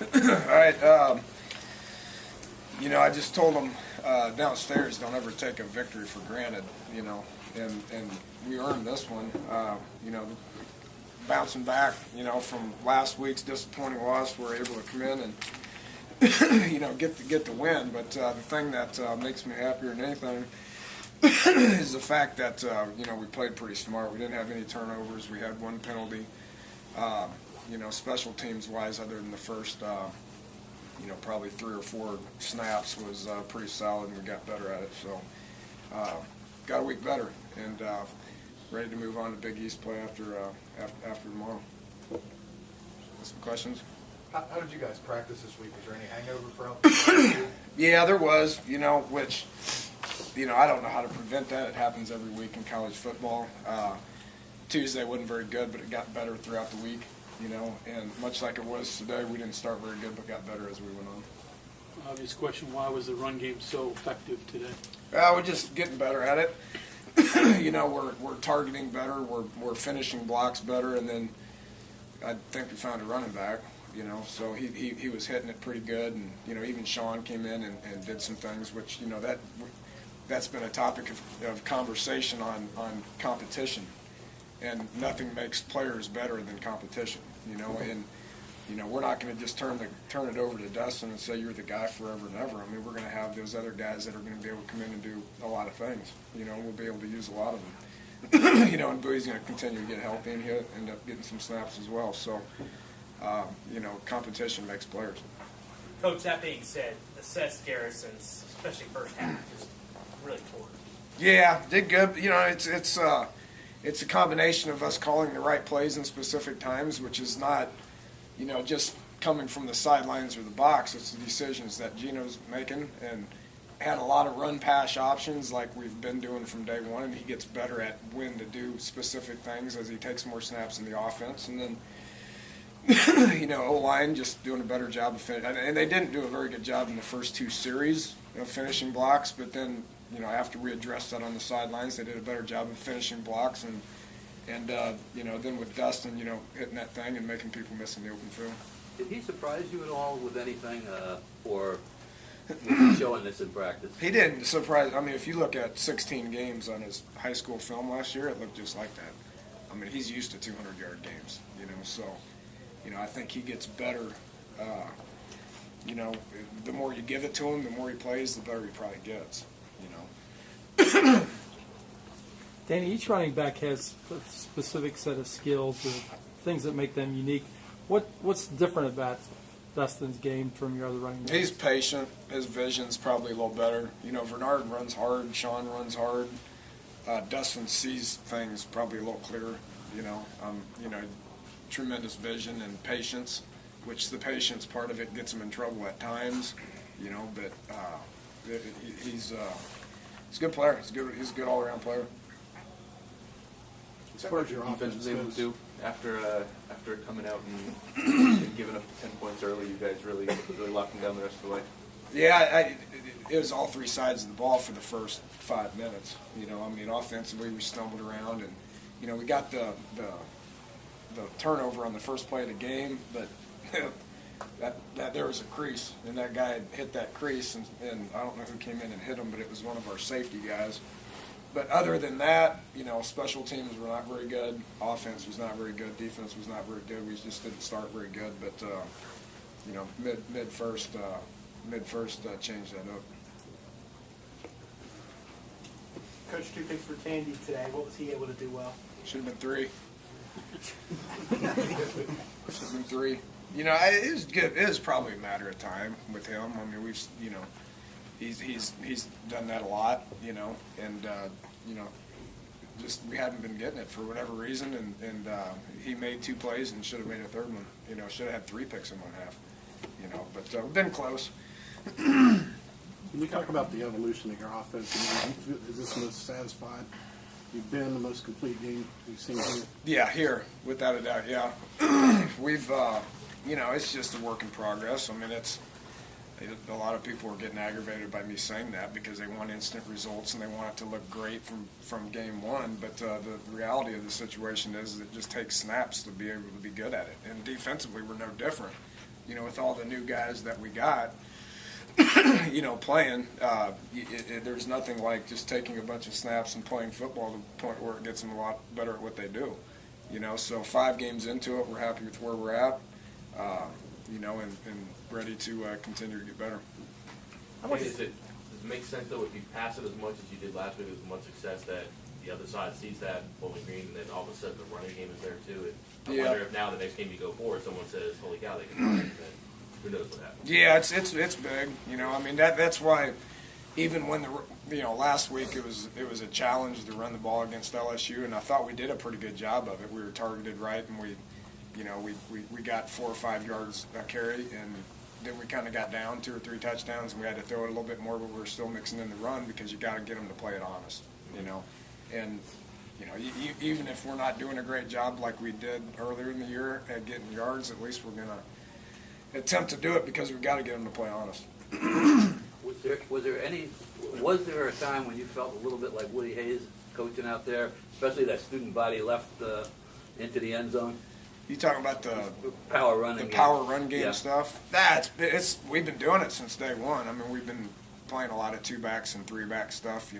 All right. I just told them downstairs, don't ever take a victory for granted, and we earned this one. Bouncing back, from last week's disappointing loss, we're able to come in and, get the win. But the thing that makes me happier than anything is the fact that, we played pretty smart. We didn't have any turnovers. We had one penalty. Special teams-wise, other than the first, probably 3 or 4 snaps was pretty solid, and we got better at it. So, got a week better, and ready to move on to Big East play after tomorrow. Some questions? How did you guys practice this week? Was there any hangover for Yeah, there was, which, I don't know how to prevent that. It happens every week in college football. Tuesday wasn't very good, but it got better throughout the week, and much like it was today, we didn't start very good, but got better as we went on. Obvious question, why was the run game so effective today? We're just getting better at it. We're targeting better, we're finishing blocks better, and then I think we found a running back, so he was hitting it pretty good, and, even Sean came in and did some things, which, that's been a topic of conversation on competition. And nothing makes players better than competition, and, we're not going to just turn it over to Dustin and say you're the guy forever and ever. I mean, we're going to have those other guys that are going to be able to come in and do a lot of things, we'll be able to use a lot of them. And Bowie's going to continue to get healthy, and he'll end up getting some snaps as well. So, competition makes players. Coach, that being said, assess Garrison's, especially first half, just really poor. Yeah, did good. It's a combination of us calling the right plays in specific times, which is not, just coming from the sidelines or the box. It's the decisions that Gino's making, and had a lot of run-pass options like we've been doing from day one, and he gets better at when to do specific things as he takes more snaps in the offense. And then, O-line just doing a better job of finishing. And they didn't do a very good job in the first 2 series of finishing blocks, but then, after we addressed that on the sidelines, they did a better job of finishing blocks, and then with Dustin, hitting that thing and making people miss in the open field. Did he surprise you at all with anything, or was he showing this in practice? He didn't surprise. I mean, if you look at 16 games on his high school film last year, it looked just like that. I mean, he's used to 200-yard games, so, I think he gets better. The more you give it to him, the more he plays, the better he probably gets. Danny, each running back has a specific set of skills or things that make them unique. What's different about Dustin's game from your other running backs? He's patient. His vision's probably a little better. Bernard runs hard. Sean runs hard. Dustin sees things probably a little clearer. Tremendous vision and patience, which the patience part of it gets him in trouble at times. But he's a good player. He's a good all-around player. As far as your defense was able to do after coming out and giving up 10 points early, you guys really locked them down the rest of the way. Yeah, it was all 3 sides of the ball for the first 5 minutes. Offensively we stumbled around, and we got the turnover on the first play of the game, but that there was a crease, and that guy had hit that crease, and I don't know who came in and hit him, but it was one of our safety guys. But other than that, special teams were not very good. Offense was not very good. Defense was not very good. We just didn't start very good. But mid first changed that up. Coach, 2 picks for Tandy today. What was he able to do well? Should have been 3. Should have been 3. It was good. It was probably a matter of time with him. I mean, we've he's done that a lot, and just we hadn't been getting it for whatever reason, and he made 2 plays and should have made a 3rd one. Should have had 3 picks in 1 half. But we've been close. Can you talk about the evolution of your offense? Is this most satisfied? You've been the most complete game we've seen here. Yeah, here, without a doubt. Yeah, we've it's just a work in progress. I mean, a lot of people are getting aggravated by me saying that because they want instant results and they want it to look great from game one. But the reality of the situation is it just takes snaps to be able to be good at it. And defensively, we're no different. with all the new guys that we got, playing, there's nothing like just taking a bunch of snaps and playing football to the point where it gets them a lot better at what they do. So 5 games into it, we're happy with where we're at, and ready to continue to get better. Does it make sense, though, if you pass it as much as you did last week with as much success, that the other side sees that Bowling Green, and then all of a sudden the running game is there too? I wonder if now the next game you go forward, someone says, "Holy cow, they can run it," then who knows what happens? Yeah, it's big. That's why even when last week it was a challenge to run the ball against LSU, and I thought we did a pretty good job of it. We were targeted right, and we got 4 or 5 yards a carry, and then we kind of got down 2 or 3 touchdowns, and we had to throw it a little bit more, but we were still mixing in the run because you got to get them to play it honest, And even if we're not doing a great job like we did earlier in the year at getting yards, at least we're gonna attempt to do it because we've got to get them to play honest. Was there a time when you felt a little bit like Woody Hayes coaching out there, especially that student body left into the end zone? You talking about the power running, the power run game yeah. stuff? We've been doing it since day one. I mean, we've been playing a lot of 2-backs and 3-back stuff,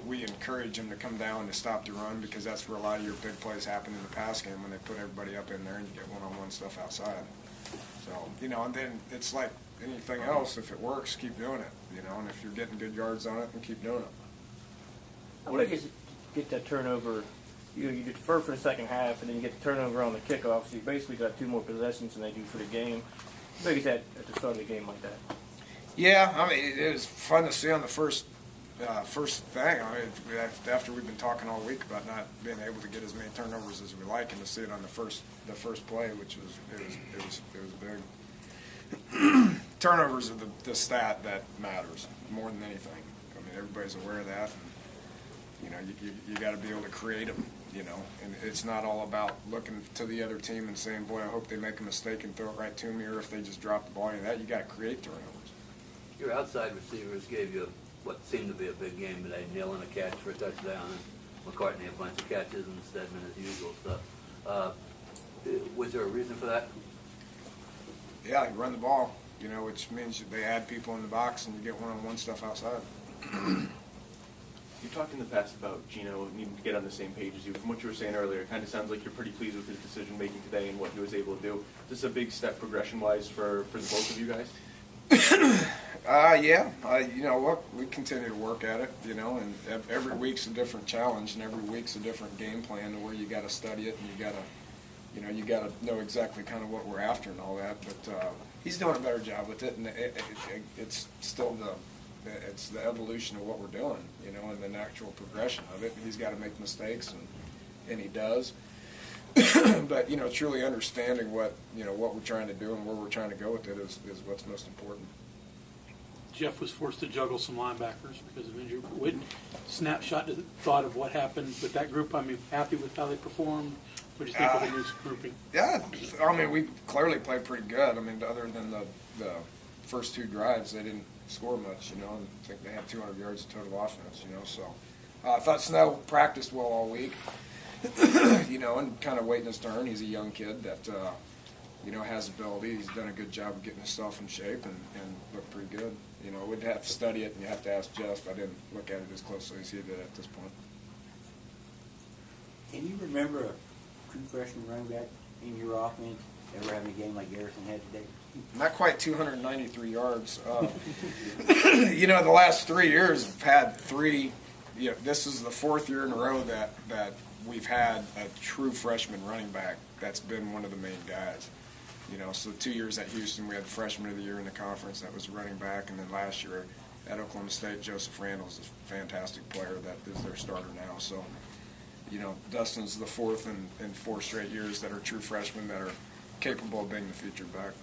we encourage them to come down to stop the run because that's where a lot of your big plays happen in the pass game when they put everybody up in there and you get one-on-one stuff outside. So, and then it's like anything else. If it works, keep doing it, and if you're getting good yards on it, then keep doing it. How big is it to get that turnover? You defer for the second half, and then you get the turnover on the kickoff, so you basically got 2 more possessions than they do for the game. How big is that at the start of the game like that? Yeah, I mean, it was fun to see on the first thing. I mean, after we've been talking all week about not being able to get as many turnovers as we like, and to see it on the first play, which was big. Turnovers are the stat that matters more than anything. I mean, everybody's aware of that. And, you got to be able to create them. And it's not all about looking to the other team and saying, boy, I hope they make a mistake and throw it right to me, or if they just drop the ball. That you got to create turnovers. Your outside receivers gave you what seemed to be a big game today, nailing a catch for a touchdown, and McCartney a bunch of catches, and Stedman as usual stuff. Was there a reason for that? Yeah, you run the ball, which means they add people in the box and you get one-on-one stuff outside. You talked in the past about Gino needing to get on the same page as you. From what you were saying earlier, it kind of sounds like you're pretty pleased with his decision-making today and what he was able to do. Is this a big step progression-wise for the both of you guys? Yeah. We continue to work at it, and every week's a different challenge, and every week's a different game plan where you got to study it and you got to know exactly kind of what we're after and all that. But he's doing a better job with it, and it's still it's the evolution of what we're doing, and the natural progression of it. He's got to make mistakes, and he does. But truly understanding what we're trying to do and where we're trying to go with it is what's most important. Jeff was forced to juggle some linebackers because of injury. Snapshot thought of what happened with that group. I mean, happy with how they performed. What do you think of the new grouping? Yeah, I mean, we clearly played pretty good. I mean, other than the first 2 drives, they didn't score much, and I think they had 200 yards of total offense, so I thought Snell practiced well all week, and kind of waiting his turn. He's a young kid that, has ability. He's done a good job of getting himself in shape and looked pretty good. We'd have to study it, and you have to ask Jeff. I didn't look at it as closely as he did at this point. Can you remember a true freshman running back in your offense ever having a game like Garrison had today? Not quite 293 yards. The last 3 years have had 3. This is the 4th year in a row that we've had a true freshman running back that's been one of the main guys. So 2 years at Houston, we had freshman of the year in the conference that was running back, and then last year at Oklahoma State, Joseph Randall's a fantastic player that is their starter now. So, Dustin's the 4th in 4 straight years that are true freshmen that are capable of being the featured back.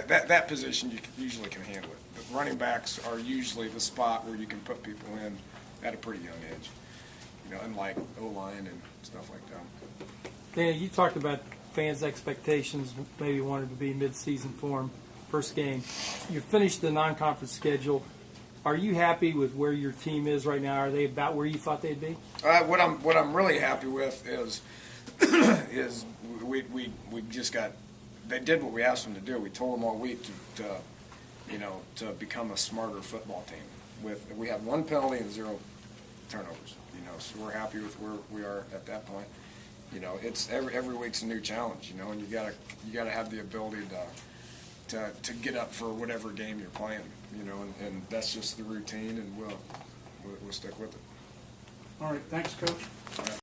That position you usually can handle it. But running backs are usually the spot where you can put people in at a pretty young age. Unlike O-line and stuff like that. Danny, you talked about fans' expectations, maybe wanted to be mid-season form, first game. You finished the non-conference schedule. Are you happy with where your team is right now? Are they about where you thought they'd be? What I'm really happy with is we just got they did what we asked them to do. We told them all week to become a smarter football team. We had 1 penalty and 0 turnovers. So we're happy with where we are at that point. It's every week's a new challenge. And you gotta have the ability to get up for whatever game you're playing. And that's just the routine, and we'll stick with it. All right, thanks, Coach.